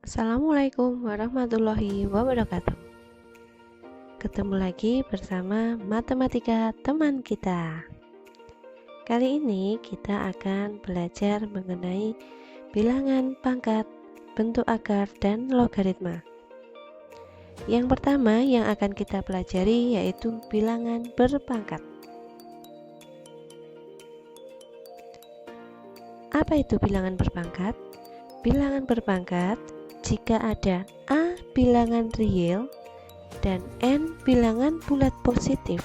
Assalamualaikum warahmatullahi wabarakatuh. Ketemu lagi bersama Matematika Teman Kita. Kali ini kita akan belajar mengenai bilangan pangkat, bentuk akar, dan logaritma. Yang pertama yang akan kita pelajari yaitu bilangan berpangkat. Apa itu bilangan berpangkat? Bilangan berpangkat jika ada A bilangan real dan N bilangan bulat positif,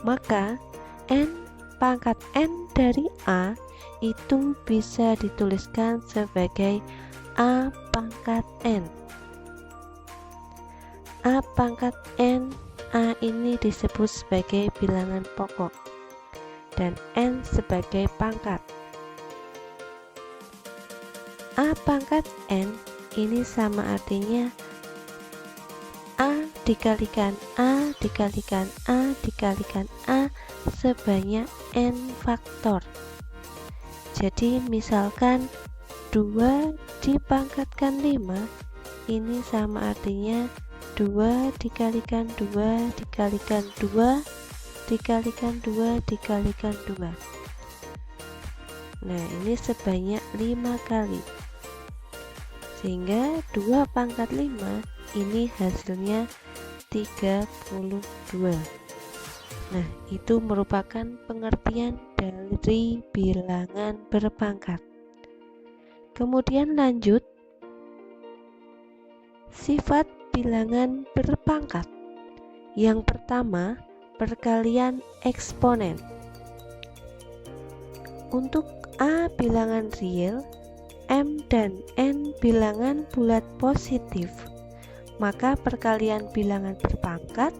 maka N pangkat N dari A itu bisa dituliskan sebagai A pangkat N. A pangkat N, A ini disebut sebagai bilangan pokok dan N sebagai pangkat. A pangkat N ini sama artinya A dikalikan A dikalikan A dikalikan A sebanyak N faktor. Jadi misalkan 2 dipangkatkan 5 ini sama artinya 2 dikalikan 2 dikalikan 2 dikalikan 2 dikalikan 2. Nah ini sebanyak 5 kali, sehingga 2 pangkat 5 ini hasilnya 32. Nah, itu merupakan pengertian dari bilangan berpangkat. Kemudian lanjut, sifat bilangan berpangkat. Yang pertama, perkalian eksponen. Untuk A bilangan real, M dan N bilangan bulat positif, maka perkalian bilangan berpangkat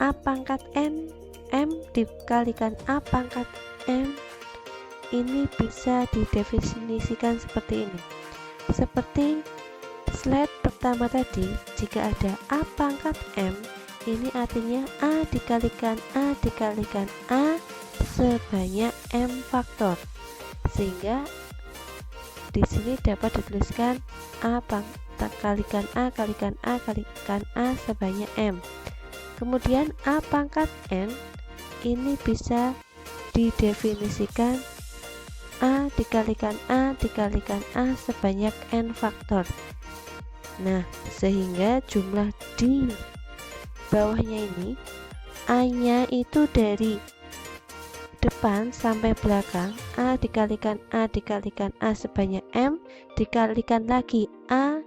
A pangkat N, M dikalikan A pangkat M ini bisa didefinisikan seperti ini. Seperti slide pertama tadi, jika ada A pangkat M, ini artinya A dikalikan A dikalikan A sebanyak M faktor, sehingga di sini dapat dituliskan A kalikan A kalikan A kalikan A sebanyak M. Kemudian A pangkat N ini bisa didefinisikan A dikalikan A dikalikan A sebanyak N faktor. Nah, sehingga jumlah di bawahnya ini A-nya itu dari depan sampai belakang, A dikalikan A dikalikan A sebanyak M dikalikan lagi A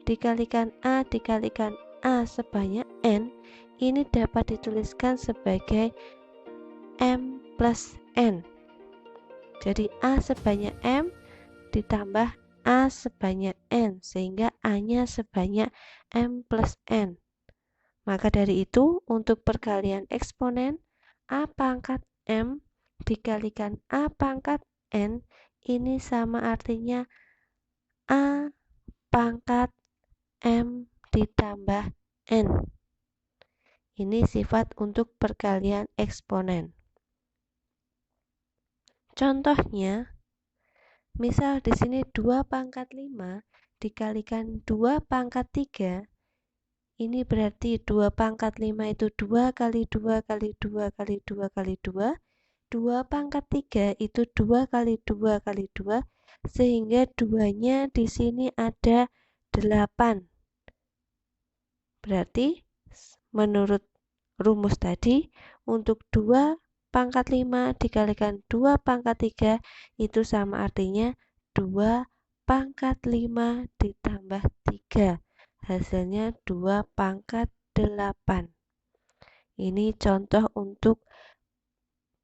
dikalikan A dikalikan A sebanyak N, ini dapat dituliskan sebagai M plus N. Jadi A sebanyak M ditambah A sebanyak N, sehingga A-nya sebanyak M plus N. Maka dari itu, untuk perkalian eksponen A pangkat M dikalikan A pangkat N ini sama artinya A pangkat M ditambah N. Ini sifat untuk perkalian eksponen. Contohnya, misal di sini 2 pangkat 5 dikalikan 2 pangkat 3, ini berarti 2 pangkat 5 itu 2 kali 2 kali 2 kali 2 kali 2. 2 pangkat 3 itu 2 kali 2 kali 2, sehingga 2-nya di sini ada 8. Berarti menurut rumus tadi, untuk 2 pangkat 5 dikalikan 2 pangkat 3 itu sama artinya 2 pangkat 5 ditambah 3. Hasilnya 2 pangkat 8. Ini contoh untuk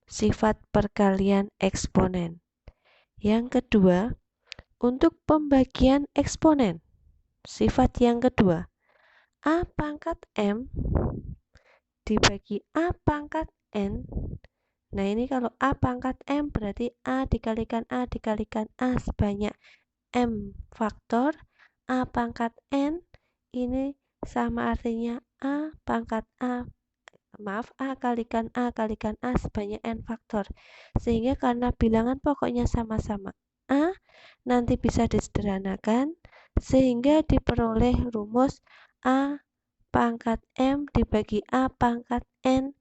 sifat perkalian eksponen. Yang kedua, untuk pembagian eksponen. Sifat yang kedua, A pangkat M dibagi A pangkat N. Nah ini kalau A pangkat M berarti A dikalikan A dikalikan A sebanyak M faktor. A pangkat N ini sama artinya A pangkat A kalikan A kalikan A sebanyak N faktor. Sehingga karena bilangan pokoknya sama-sama A, nanti bisa disederhanakan sehingga diperoleh rumus A pangkat M dibagi A pangkat N.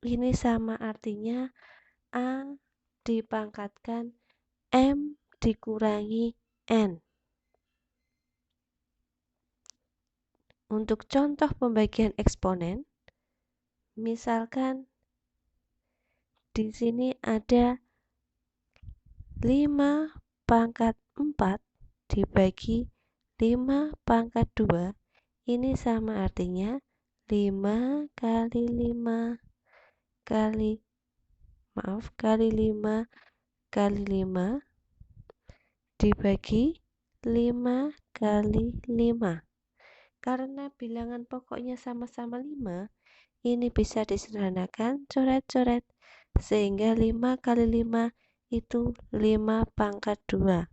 Ini sama artinya A dipangkatkan M dikurangi N. Untuk contoh pembagian eksponen, misalkan di sini ada 5 pangkat 4 dibagi 5 pangkat 2. Ini sama artinya 5 kali 5 kali 5 kali 5 dibagi 5 kali 5. Karena bilangan pokoknya sama-sama 5, ini bisa disederhanakan coret-coret, sehingga 5 kali 5 itu 5 pangkat 2.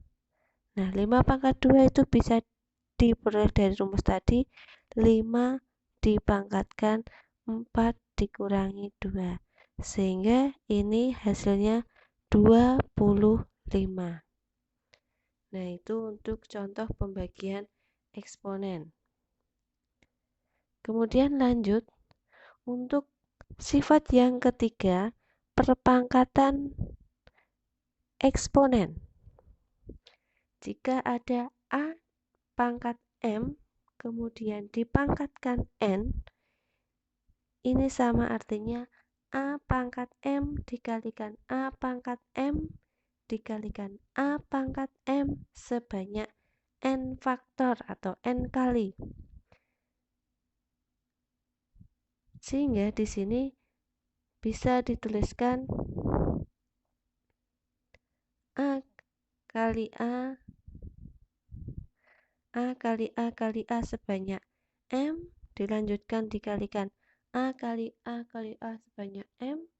Nah, 5 pangkat 2 itu bisa diperoleh dari rumus tadi, 5 dipangkatkan 4 dikurangi 2, sehingga ini hasilnya 25. Nah, itu untuk contoh pembagian eksponen. Kemudian lanjut, untuk sifat yang ketiga, perpangkatan eksponen. Jika ada A pangkat M, kemudian dipangkatkan N, ini sama artinya A pangkat M dikalikan A pangkat M dikalikan A pangkat M sebanyak N faktor atau N kali. Sehingga di sini bisa dituliskan A kali A kali A kali A sebanyak M, dilanjutkan dikalikan A kali A kali A sebanyak M,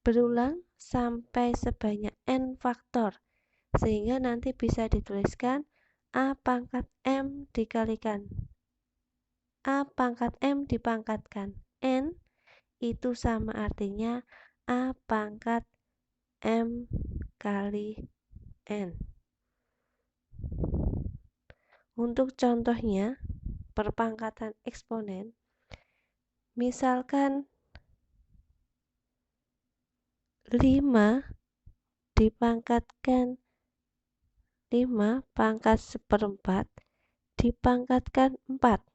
berulang sampai sebanyak N faktor, sehingga nanti bisa dituliskan A pangkat M dikalikan A pangkat M dipangkatkan N, itu sama artinya A pangkat M kali N. Untuk contohnya, perpangkatan eksponen, misalkan 5 dipangkatkan 5 pangkat 1/4 dipangkatkan 4.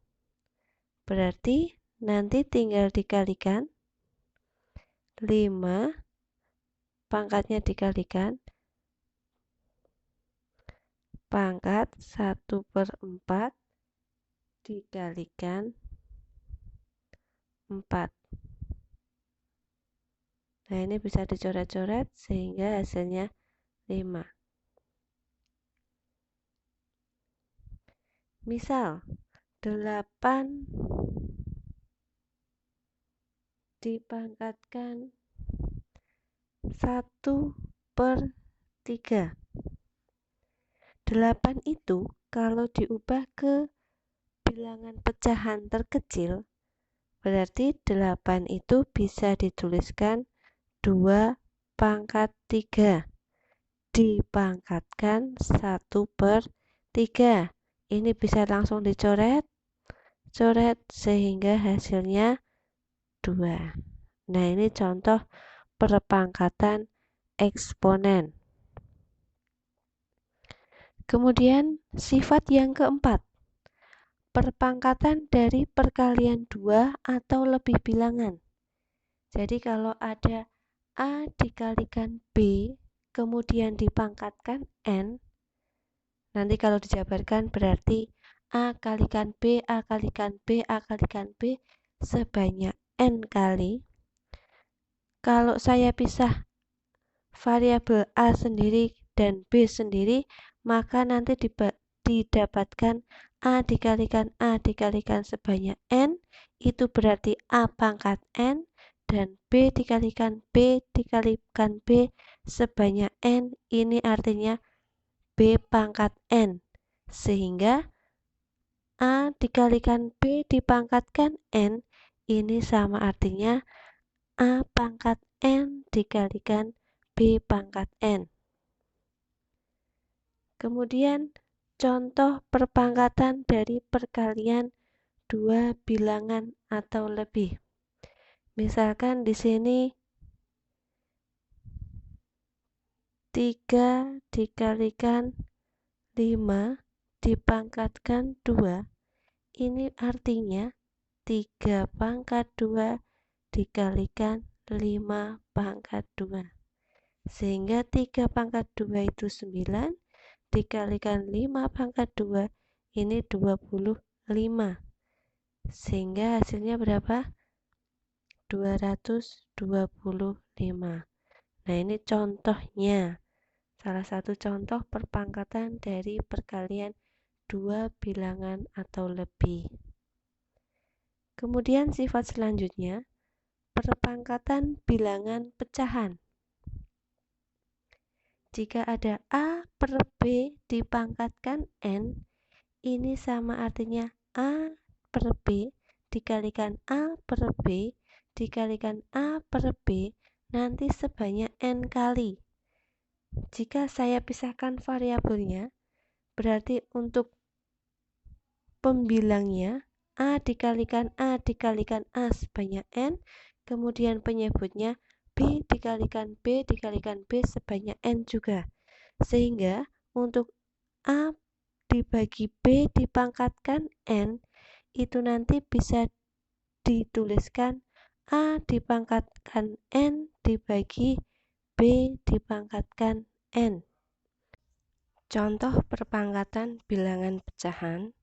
Berarti nanti tinggal dikalikan 5 pangkatnya dikalikan pangkat 1/4 dikalikan 4. Nah, ini bisa dicoret-coret sehingga hasilnya 5. Misal 8 dipangkatkan 1/3. 8 itu kalau diubah ke bilangan pecahan terkecil, berarti 8 itu bisa dituliskan 2 pangkat 3 dipangkatkan 1/3. Ini bisa langsung dicoret, sehingga hasilnya 2. Nah, ini contoh perpangkatan eksponen. Kemudian sifat yang keempat, perpangkatan dari perkalian 2 atau lebih bilangan. Jadi kalau ada A dikalikan B, kemudian dipangkatkan N, nanti kalau dijabarkan berarti A kalikan B, A kalikan B, A kalikan B sebanyak N kali. Kalau saya pisah variabel A sendiri dan B sendiri, maka nanti didapatkan A dikalikan sebanyak N, itu berarti A pangkat N, dan B dikalikan B sebanyak N, ini artinya B pangkat N, sehingga A dikalikan B dipangkatkan N, ini sama artinya A pangkat N dikalikan B pangkat N. Kemudian contoh perpangkatan dari perkalian dua bilangan atau lebih. Misalkan di sini 3 dikalikan 5 dipangkatkan 2. Ini artinya 3 pangkat 2 dikalikan 5 pangkat 2. Sehingga 3 pangkat 2 itu 9, dikalikan 5 pangkat 2, ini 25. Sehingga hasilnya berapa? 225. Nah, ini contohnya. Salah satu contoh perpangkatan dari perkalian dua bilangan atau lebih. Kemudian sifat selanjutnya, perpangkatan bilangan pecahan. Jika ada A per B dipangkatkan N, ini sama artinya A per B dikalikan A per B dikalikan A per B nanti sebanyak N kali. Jika saya pisahkan variabelnya, berarti untuk pembilangnya A dikalikan A dikalikan A sebanyak N, kemudian penyebutnya B dikalikan B dikalikan B sebanyak N juga. Sehingga untuk A dibagi B dipangkatkan N, itu nanti bisa dituliskan A dipangkatkan N dibagi B dipangkatkan N. Contoh perpangkatan bilangan pecahan.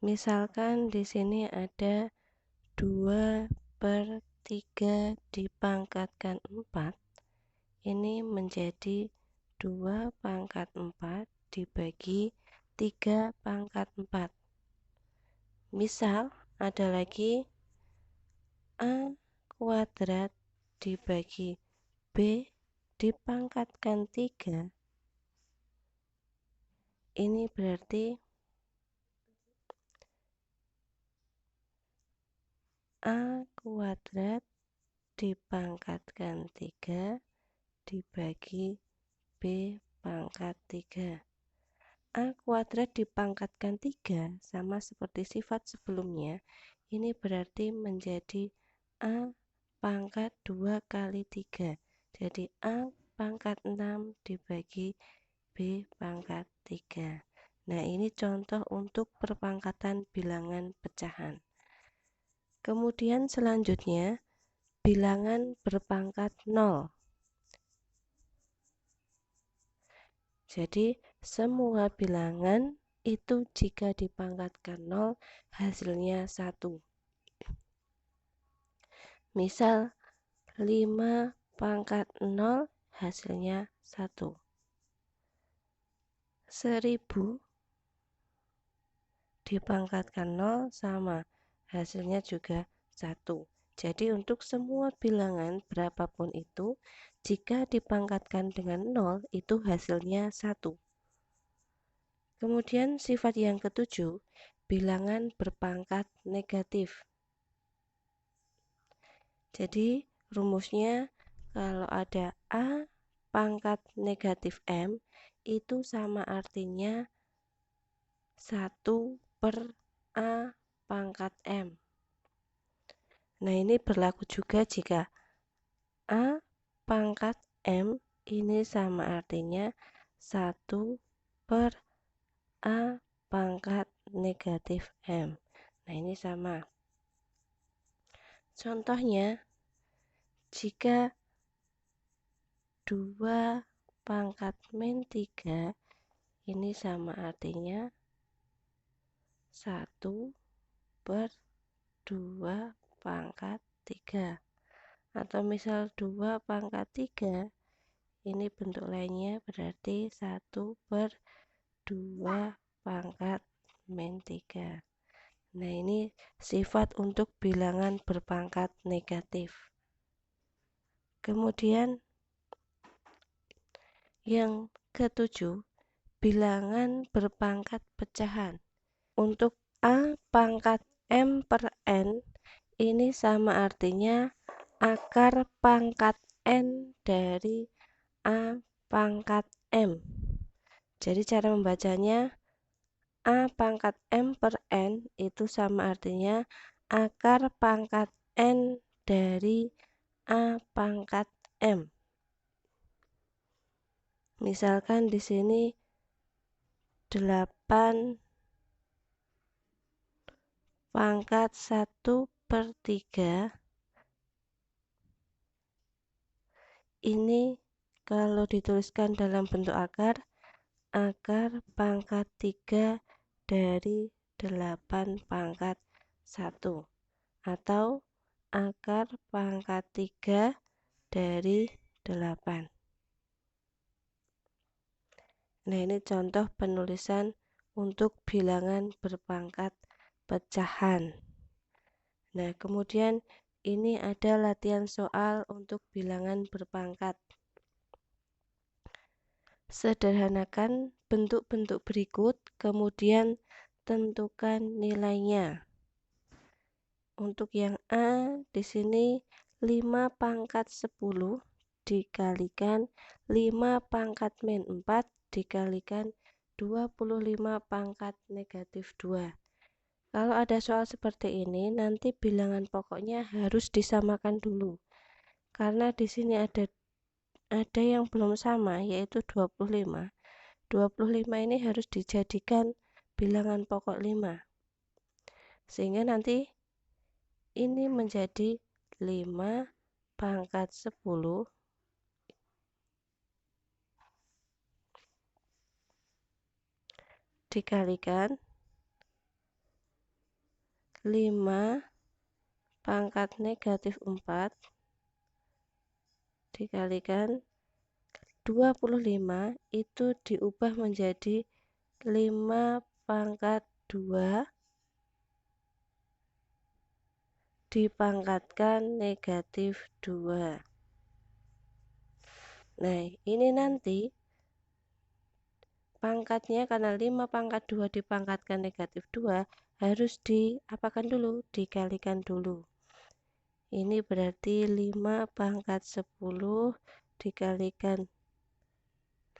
Misalkan di sini ada 2 per 3 dipangkatkan 4. Ini menjadi 2 pangkat 4 dibagi 3 pangkat 4. Misal ada lagi A kuadrat dibagi B dipangkatkan 3. Ini berarti A kuadrat dipangkatkan 3 dibagi B pangkat 3. A kuadrat dipangkatkan 3 sama seperti sifat sebelumnya. Ini berarti menjadi A pangkat 2 kali 3. Jadi A pangkat 6 dibagi B pangkat 3. Nah, ini contoh untuk perpangkatan bilangan pecahan. Kemudian selanjutnya, bilangan berpangkat 0. Jadi, semua bilangan itu jika dipangkatkan 0, hasilnya 1. Misal, 5 pangkat 0, hasilnya 1. 1000 dipangkatkan 0 sama, hasilnya juga 1. Jadi untuk semua bilangan berapapun itu, jika dipangkatkan dengan 0, itu hasilnya 1. Kemudian sifat yang ketujuh, bilangan berpangkat negatif. Jadi rumusnya kalau ada A pangkat negatif M, itu sama artinya 1 per A pangkat M. Nah, ini berlaku juga jika A pangkat M ini sama artinya 1 per A pangkat negatif M. Nah, ini sama. Contohnya, jika 2 pangkat min 3 ini sama artinya 1 per 2 pangkat 3. Atau misal 2 pangkat 3, ini bentuk lainnya berarti 1 per 2 pangkat min 3. Nah, ini sifat untuk bilangan berpangkat negatif. Kemudian yang ketujuh, bilangan berpangkat pecahan. Untuk A pangkat M per N, ini sama artinya akar pangkat N dari A pangkat M. Jadi cara membacanya A pangkat M per N itu sama artinya akar pangkat N dari A pangkat M. Misalkan di sini 8 pangkat 1/3. Ini kalau dituliskan dalam bentuk akar pangkat 3 dari 8 pangkat 1 atau akar pangkat 3 dari 8. Nah, ini contoh penulisan untuk bilangan berpangkat pecahan. Nah, kemudian ini ada latihan soal untuk bilangan berpangkat. Sederhanakan bentuk-bentuk berikut, kemudian tentukan nilainya. Untuk yang A, di sini 5 pangkat 10 dikalikan 5 pangkat min 4 dikalikan 25 pangkat negatif 2. Kalau ada soal seperti ini, nanti bilangan pokoknya harus disamakan dulu. Karena di sini ada yang belum sama, yaitu 25. 25 ini harus dijadikan bilangan pokok 5. Sehingga nanti ini menjadi 5 pangkat 10 dikalikan 5 pangkat negatif 4 dikalikan 25 itu diubah menjadi 5 pangkat 2 dipangkatkan negatif 2. Nah, ini nanti pangkatnya karena 5 pangkat 2 dipangkatkan negatif 2 harus diapakan dulu, dikalikan dulu. Ini berarti 5 pangkat 10 dikalikan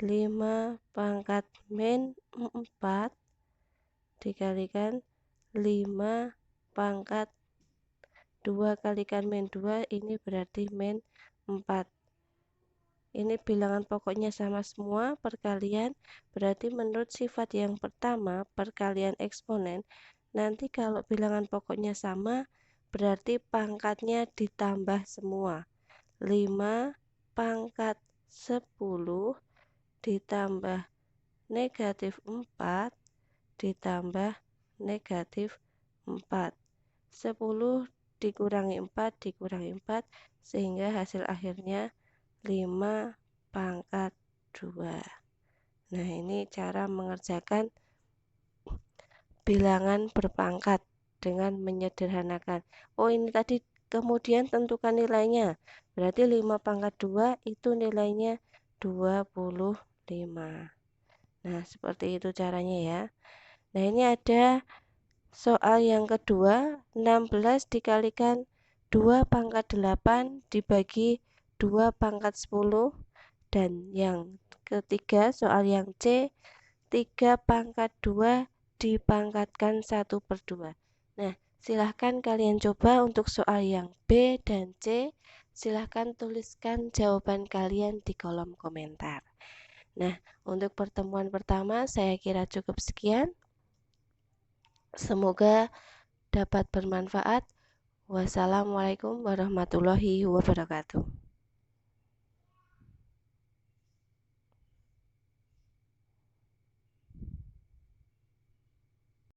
5 pangkat min 4 dikalikan 5 pangkat 2 kalikan min 2, ini berarti min 4. Ini bilangan pokoknya sama semua, perkalian, berarti menurut sifat yang pertama, perkalian eksponen, nanti kalau bilangan pokoknya sama, berarti pangkatnya ditambah semua. 5 pangkat 10 ditambah negatif 4 ditambah negatif 4. 10 dikurangi 4 dikurangi 4 sehingga hasil akhirnya 5 pangkat 2. Nah, ini cara mengerjakan bilangan berpangkat dengan menyederhanakan. Oh, ini tadi kemudian tentukan nilainya. Berarti 5 pangkat 2 itu nilainya 25. Nah, seperti itu caranya ya. Nah, ini ada soal yang kedua, 16 dikalikan 2 pangkat 8 dibagi 2 pangkat 10. Dan yang ketiga, soal yang C, 3 pangkat 2 dipangkatkan 1/2. Nah, silahkan kalian coba untuk soal yang B dan C. Silahkan tuliskan jawaban kalian di kolom komentar. Nah, untuk pertemuan pertama saya kira cukup sekian. Semoga dapat bermanfaat. Wassalamualaikum warahmatullahi wabarakatuh.